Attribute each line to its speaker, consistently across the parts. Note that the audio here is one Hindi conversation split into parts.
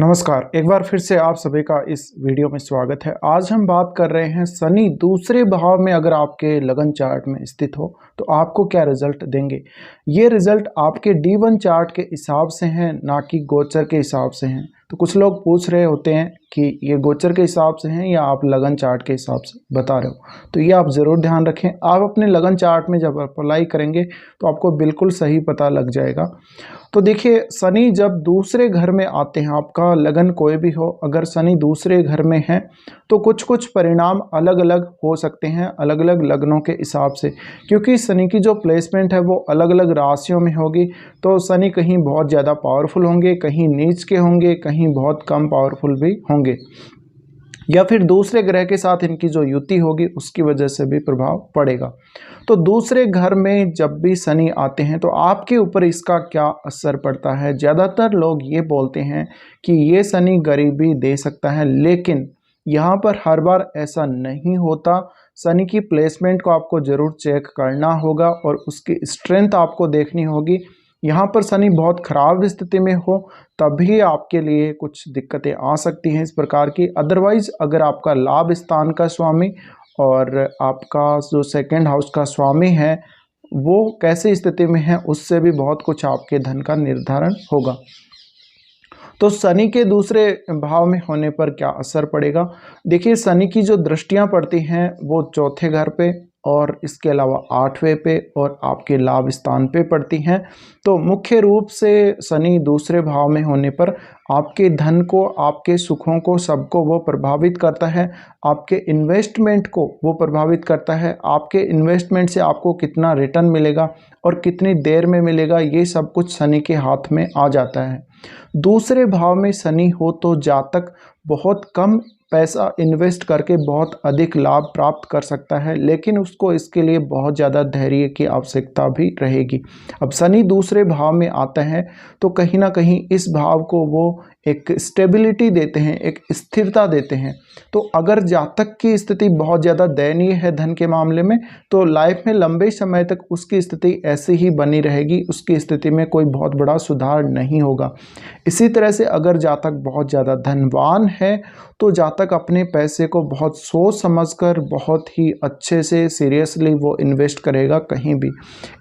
Speaker 1: नमस्कार, एक बार फिर से आप सभी का इस वीडियो में स्वागत है। आज हम बात कर रहे हैं शनि दूसरे भाव में अगर आपके लगन चार्ट में स्थित हो तो आपको क्या रिजल्ट देंगे। ये रिजल्ट आपके D1 चार्ट के हिसाब से हैं, ना कि गोचर के हिसाब से हैं। तो कुछ लोग पूछ रहे होते हैं कि ये गोचर के हिसाब से हैं या आप लगन चार्ट के हिसाब से बता रहे हो, तो ये आप ज़रूर ध्यान रखें। आप अपने लगन चार्ट में जब अप्लाई करेंगे तो आपको बिल्कुल सही पता लग जाएगा। तो देखिए, शनि जब दूसरे घर में आते हैं, आपका लगन कोई भी हो, अगर शनि दूसरे घर में है तो कुछ कुछ परिणाम अलग अलग हो सकते हैं, अलग अलग लग्नों के हिसाब से। क्योंकि शनि की जो प्लेसमेंट है वो अलग अलग राशियों में होगी। तो शनि कहीं बहुत ज़्यादा पावरफुल होंगे, कहीं नीच के होंगे, कहीं बहुत कम पावरफुल भी होंगे, या फिर दूसरे ग्रह के साथ इनकी जो युति होगी उसकी वजह से भी प्रभाव पड़ेगा। तो दूसरे घर में जब भी शनि आते हैं तो आपके ऊपर इसका क्या असर पड़ता है। ज़्यादातर लोग ये बोलते हैं कि ये शनि गरीबी दे सकता है, लेकिन यहाँ पर हर बार ऐसा नहीं होता। शनि की प्लेसमेंट को आपको ज़रूर चेक करना होगा और उसकी स्ट्रेंथ आपको देखनी होगी। यहाँ पर शनि बहुत ख़राब स्थिति में हो तभी आपके लिए कुछ दिक्कतें आ सकती हैं इस प्रकार की। अदरवाइज़ अगर आपका लाभ स्थान का स्वामी और आपका जो सेकंड हाउस का स्वामी है वो कैसी स्थिति में है, उससे भी बहुत कुछ आपके धन का निर्धारण होगा। तो शनि के दूसरे भाव में होने पर क्या असर पड़ेगा। देखिए, शनि की जो दृष्टियां पड़ती हैं वो चौथे घर पे और इसके अलावा 8वें पे और आपके लाभ स्थान पे पड़ती हैं। तो मुख्य रूप से शनि दूसरे भाव में होने पर आपके धन को, आपके सुखों को, सबको वो प्रभावित करता है। आपके इन्वेस्टमेंट को वो प्रभावित करता है। आपके इन्वेस्टमेंट से आपको कितना रिटर्न मिलेगा और कितनी देर में मिलेगा, ये सब कुछ शनि के हाथ में आ जाता है। दूसरे भाव में शनि हो तो जातक बहुत कम पैसा इन्वेस्ट करके बहुत अधिक लाभ प्राप्त कर सकता है, लेकिन उसको इसके लिए बहुत ज़्यादा धैर्य की आवश्यकता भी रहेगी। अब शनि दूसरे भाव में आता है तो कहीं ना कहीं इस भाव को वो एक स्टेबिलिटी देते हैं, एक स्थिरता देते हैं। तो अगर जातक की स्थिति बहुत ज़्यादा दयनीय है धन के मामले में, तो लाइफ में लंबे समय तक उसकी स्थिति ऐसी ही बनी रहेगी, उसकी स्थिति में कोई बहुत बड़ा सुधार नहीं होगा। इसी तरह से अगर जातक बहुत ज़्यादा धनवान है तो जातक अपने पैसे को बहुत सोच समझकर, बहुत ही अच्छे से सीरियसली वो इन्वेस्ट करेगा कहीं भी।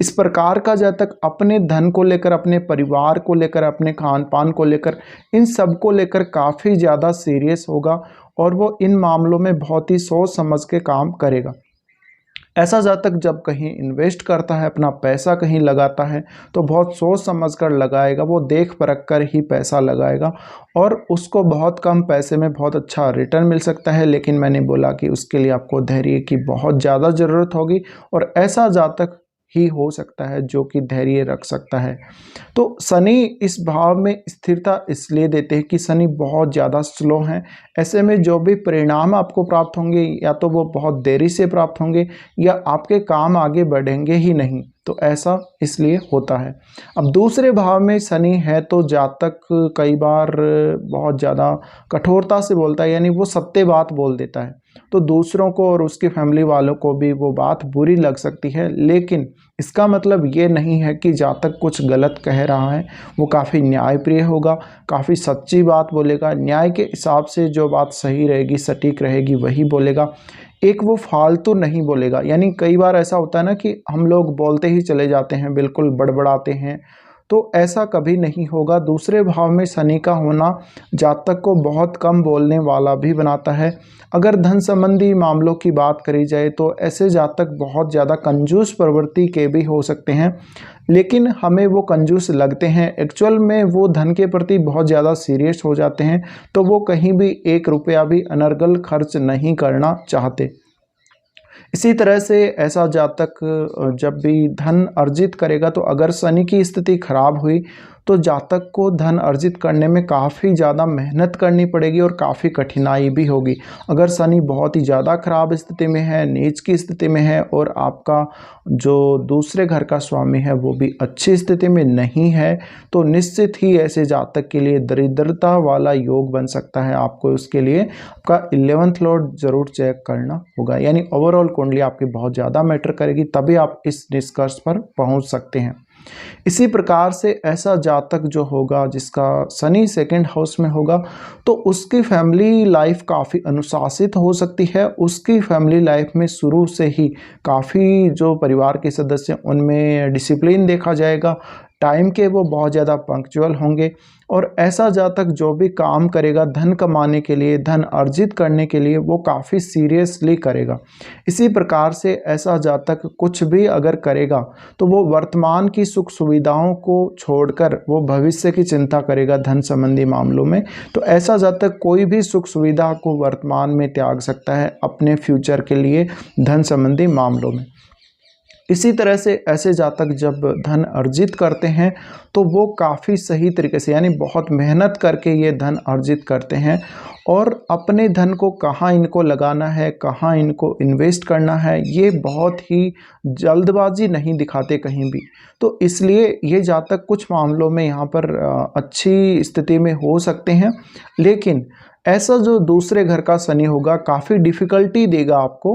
Speaker 1: इस प्रकार का जातक अपने धन को लेकर, अपने परिवार को लेकर, अपने खान पान को लेकर, इन सब को लेकर काफ़ी ज़्यादा सीरियस होगा और वो इन मामलों में बहुत ही सोच समझ के काम करेगा। ऐसा जातक जब कहीं इन्वेस्ट करता है, अपना पैसा कहीं लगाता है, तो बहुत सोच समझ कर लगाएगा, वो देख परख कर ही पैसा लगाएगा और उसको बहुत कम पैसे में बहुत अच्छा रिटर्न मिल सकता है। लेकिन मैंने बोला कि उसके लिए आपको धैर्य की बहुत ज़्यादा ज़रूरत होगी और ऐसा जातक ही हो सकता है जो कि धैर्य रख सकता है। तो शनि इस भाव में स्थिरता इसलिए देते हैं कि शनि बहुत ज़्यादा स्लो हैं। ऐसे में जो भी परिणाम आपको प्राप्त होंगे या तो वो बहुत देरी से प्राप्त होंगे या आपके काम आगे बढ़ेंगे ही नहीं। तो ऐसा इसलिए होता है। अब दूसरे भाव में शनि है तो जातक कई बार बहुत ज़्यादा कठोरता से बोलता है, यानी वो सत्य बात बोल देता है। तो दूसरों को और उसकी फैमिली वालों को भी वो बात बुरी लग सकती है, लेकिन इसका मतलब ये नहीं है कि जातक कुछ गलत कह रहा है। वो काफ़ी न्यायप्रिय होगा, काफ़ी सच्ची बात बोलेगा, न्याय के हिसाब से जो बात सही रहेगी, सटीक रहेगी, वही बोलेगा। एक वो फालतू नहीं बोलेगा। यानी कई बार ऐसा होता है ना कि हम लोग बोलते ही चले जाते हैं, बिल्कुल बड़बड़ाते हैं, तो ऐसा कभी नहीं होगा। दूसरे भाव में शनि का होना जातक को बहुत कम बोलने वाला भी बनाता है। अगर धन संबंधी मामलों की बात करी जाए तो ऐसे जातक बहुत ज़्यादा कंजूस प्रवृत्ति के भी हो सकते हैं, लेकिन हमें वो कंजूस लगते हैं। एक्चुअल में वो धन के प्रति बहुत ज़्यादा सीरियस हो जाते हैं, तो वो कहीं भी 1 रुपया भी अनर्गल खर्च नहीं करना चाहते। इसी तरह से ऐसा जातक जब भी धन अर्जित करेगा, तो अगर शनि की स्थिति खराब हुई तो जातक को धन अर्जित करने में काफ़ी ज़्यादा मेहनत करनी पड़ेगी और काफ़ी कठिनाई भी होगी। अगर शनि बहुत ही ज़्यादा खराब स्थिति में है, नीच की स्थिति में है और आपका जो दूसरे घर का स्वामी है वो भी अच्छी स्थिति में नहीं है, तो निश्चित ही ऐसे जातक के लिए दरिद्रता वाला योग बन सकता है। आपको उसके लिए आपका 11th लॉर्ड ज़रूर चेक करना होगा। यानी ओवरऑल कुंडली आपकी बहुत ज़्यादा मैटर करेगी, तभी आप इस निष्कर्ष पर पहुंच सकते हैं। इसी प्रकार से ऐसा जातक जो होगा जिसका शनि सेकंड हाउस में होगा तो उसकी फैमिली लाइफ काफ़ी अनुशासित हो सकती है। उसकी फैमिली लाइफ में शुरू से ही काफ़ी जो परिवार के सदस्य हैं उनमें डिसिप्लिन देखा जाएगा, टाइम के वो बहुत ज़्यादा पंक्चुअल होंगे और ऐसा जातक जो भी काम करेगा धन कमाने के लिए, धन अर्जित करने के लिए, वो काफ़ी सीरियसली करेगा। इसी प्रकार से ऐसा जातक कुछ भी अगर करेगा तो वो वर्तमान की सुख सुविधाओं को छोड़कर वो भविष्य की चिंता करेगा धन संबंधी मामलों में। तो ऐसा जातक कोई भी सुख सुविधा को वर्तमान में त्याग सकता है अपने फ्यूचर के लिए धन संबंधी मामलों में। इसी तरह से ऐसे जातक जब धन अर्जित करते हैं तो वो काफ़ी सही तरीके से यानी बहुत मेहनत करके ये धन अर्जित करते हैं और अपने धन को कहाँ इनको लगाना है, कहाँ इनको इन्वेस्ट करना है, ये बहुत ही जल्दबाजी नहीं दिखाते कहीं भी। तो इसलिए ये जातक कुछ मामलों में यहाँ पर अच्छी स्थिति में हो सकते हैं, लेकिन ऐसा जो दूसरे घर का शनि होगा काफ़ी डिफ़िकल्टी देगा आपको,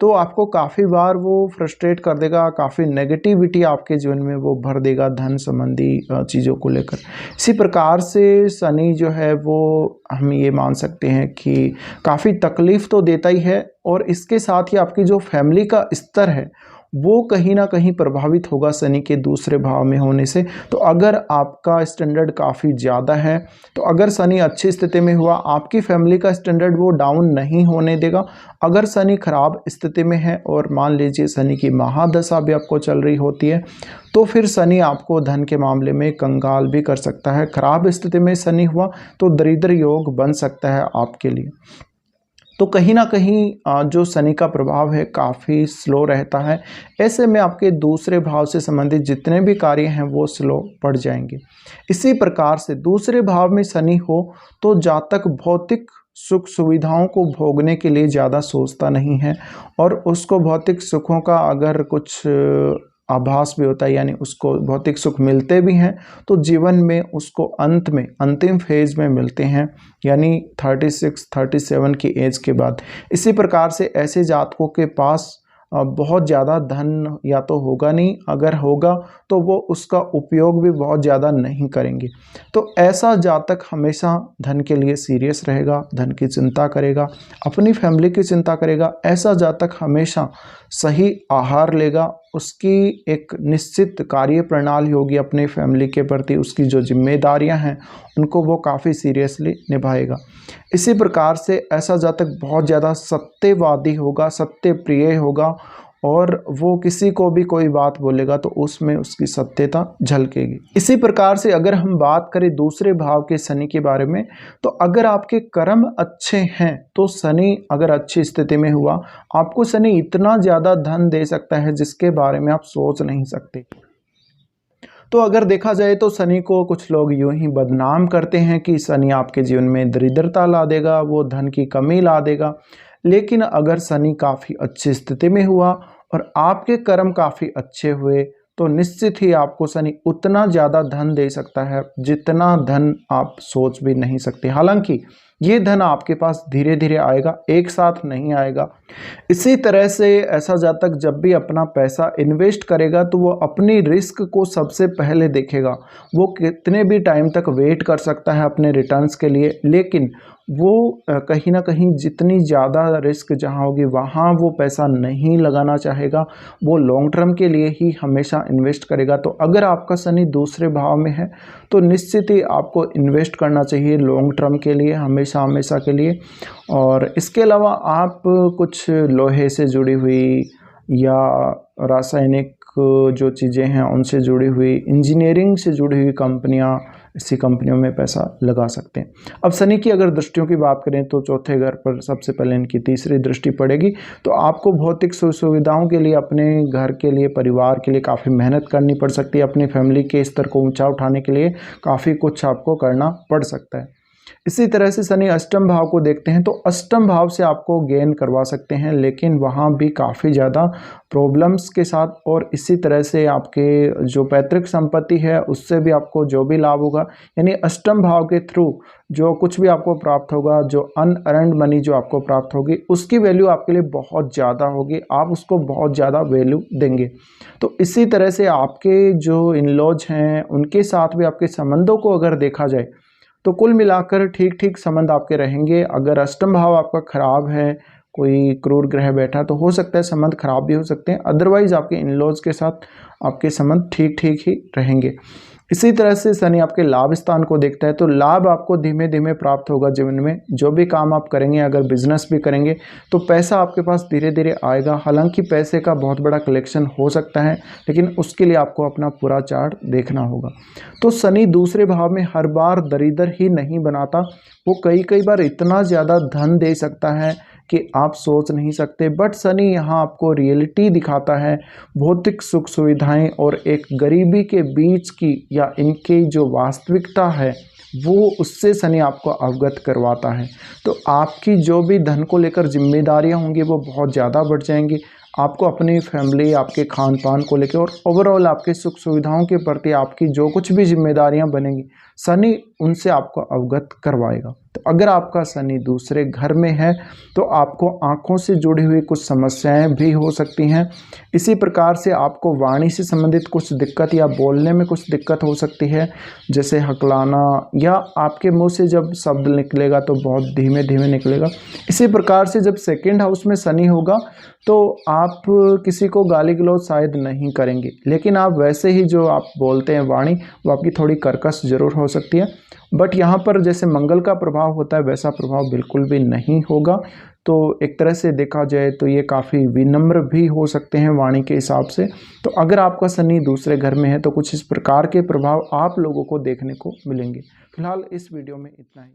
Speaker 1: तो आपको काफ़ी बार वो फ्रस्ट्रेट कर देगा, काफ़ी नेगेटिविटी आपके जीवन में वो भर देगा धन संबंधी चीज़ों को लेकर। इसी प्रकार से शनि जो है वो हम ये मान सकते हैं कि काफ़ी तकलीफ़ तो देता ही है और इसके साथ ही आपकी जो फैमिली का स्तर है वो कहीं ना कहीं प्रभावित होगा शनि के दूसरे भाव में होने से। तो अगर आपका स्टैंडर्ड काफ़ी ज़्यादा है तो अगर शनि अच्छी स्थिति में हुआ आपकी फैमिली का स्टैंडर्ड वो डाउन नहीं होने देगा। अगर शनि खराब स्थिति में है और मान लीजिए शनि की महादशा भी आपको चल रही होती है तो फिर शनि आपको धन के मामले में कंगाल भी कर सकता है। खराब स्थिति में शनि हुआ तो दरिद्र योग बन सकता है आपके लिए। तो कहीं ना कहीं जो शनि का प्रभाव है काफ़ी स्लो रहता है। ऐसे में आपके दूसरे भाव से संबंधित जितने भी कार्य हैं वो स्लो पड़ जाएंगे। इसी प्रकार से दूसरे भाव में शनि हो तो जातक भौतिक सुख सुविधाओं को भोगने के लिए ज़्यादा सोचता नहीं है और उसको भौतिक सुखों का अगर कुछ आभास भी होता है यानी उसको भौतिक सुख मिलते भी हैं तो जीवन में उसको अंत में अंतिम फेज में मिलते हैं यानी 36-37 की एज के बाद। इसी प्रकार से ऐसे जातकों के पास बहुत ज़्यादा धन या तो होगा नहीं, अगर होगा तो वो उसका उपयोग भी बहुत ज़्यादा नहीं करेंगे। तो ऐसा जातक हमेशा धन के लिए सीरियस रहेगा, धन की चिंता करेगा, अपनी फैमिली की चिंता करेगा। ऐसा जातक हमेशा सही आहार लेगा, उसकी एक निश्चित कार्य प्रणाली होगी अपनी फैमिली के प्रति, उसकी जो जिम्मेदारियां हैं उनको वो काफ़ी सीरियसली निभाएगा। इसी प्रकार से ऐसा जातक बहुत ज़्यादा सत्यवादी होगा, सत्य प्रिय होगा और वो किसी को भी कोई बात बोलेगा तो उसमें उसकी सत्यता झलकेगी। इसी प्रकार से अगर हम बात करें दूसरे भाव के शनि के बारे में तो अगर आपके कर्म अच्छे हैं तो शनि अगर अच्छी स्थिति में हुआ आपको शनि इतना ज़्यादा धन दे सकता है जिसके बारे में आप सोच नहीं सकते। तो अगर देखा जाए तो शनि को कुछ लोग यूं ही बदनाम करते हैं कि शनि आपके जीवन में दरिद्रता ला देगा, वो धन की कमी ला देगा। लेकिन अगर शनि काफ़ी अच्छी स्थिति में हुआ और आपके कर्म काफ़ी अच्छे हुए तो निश्चित ही आपको शनि उतना ज़्यादा धन दे सकता है जितना धन आप सोच भी नहीं सकते। हालांकि ये धन आपके पास धीरे धीरे आएगा, एक साथ नहीं आएगा। इसी तरह से ऐसा जातक जब भी अपना पैसा इन्वेस्ट करेगा तो वो अपनी रिस्क को सबसे पहले देखेगा। वो कितने भी टाइम तक वेट कर सकता है अपने रिटर्न्स के लिए, लेकिन वो कहीं ना कहीं जितनी ज़्यादा रिस्क जहाँ होगी वहाँ वो पैसा नहीं लगाना चाहेगा, वो लॉन्ग टर्म के लिए ही हमेशा इन्वेस्ट करेगा। तो अगर आपका शनि दूसरे भाव में है तो निश्चित ही आपको इन्वेस्ट करना चाहिए लॉन्ग टर्म के लिए, हमेशा हमेशा के लिए। और इसके अलावा आप कुछ लोहे से जुड़ी हुई या रासायनिक जो चीज़ें हैं उनसे जुड़ी हुई, इंजीनियरिंग से जुड़ी हुई कंपनियां, इसी कंपनियों में पैसा लगा सकते हैं। अब शनि की अगर दृष्टियों की बात करें तो चौथे घर पर सबसे पहले इनकी तीसरी दृष्टि पड़ेगी। तो आपको भौतिक सुविधाओं के लिए, अपने घर के लिए, परिवार के लिए काफ़ी मेहनत करनी पड़ सकती है। अपनी फैमिली के स्तर को ऊंचा उठाने के लिए काफ़ी कुछ आपको करना पड़ सकता है। इसी तरह से शनि अष्टम भाव को देखते हैं तो अष्टम भाव से आपको गेन करवा सकते हैं, लेकिन वहाँ भी काफ़ी ज़्यादा प्रॉब्लम्स के साथ। और इसी तरह से आपके जो पैतृक संपत्ति है उससे भी आपको जो भी लाभ होगा, यानी अष्टम भाव के थ्रू जो कुछ भी आपको प्राप्त होगा, जो अनअर्न्ड मनी जो आपको प्राप्त होगी, उसकी वैल्यू आपके लिए बहुत ज़्यादा होगी, आप उसको बहुत ज़्यादा वैल्यू देंगे। तो इसी तरह से आपके जो इन लॉज हैं उनके साथ भी आपके संबंधों को अगर देखा जाए तो कुल मिलाकर ठीक ठीक संबंध आपके रहेंगे। अगर अष्टम भाव आपका खराब है, कोई क्रूर ग्रह बैठा, तो हो सकता है संबंध खराब भी हो सकते हैं, अदरवाइज आपके इन लॉज के साथ आपके संबंध ठीक ठीक ही रहेंगे। इसी तरह से शनि आपके लाभ स्थान को देखता है तो लाभ आपको धीमे धीमे प्राप्त होगा जीवन में। जो भी काम आप करेंगे, अगर बिजनेस भी करेंगे तो पैसा आपके पास धीरे धीरे आएगा। हालांकि पैसे का बहुत बड़ा कलेक्शन हो सकता है, लेकिन उसके लिए आपको अपना पूरा चार्ट देखना होगा। तो शनि दूसरे भाव में हर बार दरिद्र ही नहीं बनाता, वो कई बार इतना ज़्यादा धन दे सकता है कि आप सोच नहीं सकते। बट शनि यहाँ आपको रियलिटी दिखाता है, भौतिक सुख सुविधाएं और एक गरीबी के बीच की या इनकी जो वास्तविकता है वो उससे शनि आपको अवगत करवाता है। तो आपकी जो भी धन को लेकर जिम्मेदारियां होंगी वो बहुत ज़्यादा बढ़ जाएंगी। आपको अपनी फैमिली, आपके खान पान को लेकर और ओवरऑल आपके सुख सुविधाओं के प्रति आपकी जो कुछ भी जिम्मेदारियां बनेंगी, शनि उनसे आपको अवगत करवाएगा। तो अगर आपका शनि दूसरे घर में है तो आपको आँखों से जुड़ी हुई कुछ समस्याएं भी हो सकती हैं। इसी प्रकार से आपको वाणी से संबंधित कुछ दिक्कत या बोलने में कुछ दिक्कत हो सकती है, जैसे हकलाना, या आपके मुंह से जब शब्द निकलेगा तो बहुत धीमे धीमे निकलेगा। इसी प्रकार से जब सेकंड हाउस में शनि होगा तो आप किसी को गाली गलौज शायद नहीं करेंगे, लेकिन आप वैसे ही जो आप बोलते हैं वाणी, वो आपकी थोड़ी कर्कश जरूर हो सकती है। बट यहाँ पर जैसे मंगल का प्रभाव होता है वैसा प्रभाव बिल्कुल भी नहीं होगा। तो एक तरह से देखा जाए तो ये काफ़ी विनम्र भी हो सकते हैं वाणी के हिसाब से। तो अगर आपका शनि दूसरे घर में है तो कुछ इस प्रकार के प्रभाव आप लोगों को देखने को मिलेंगे। फिलहाल इस वीडियो में इतना ही।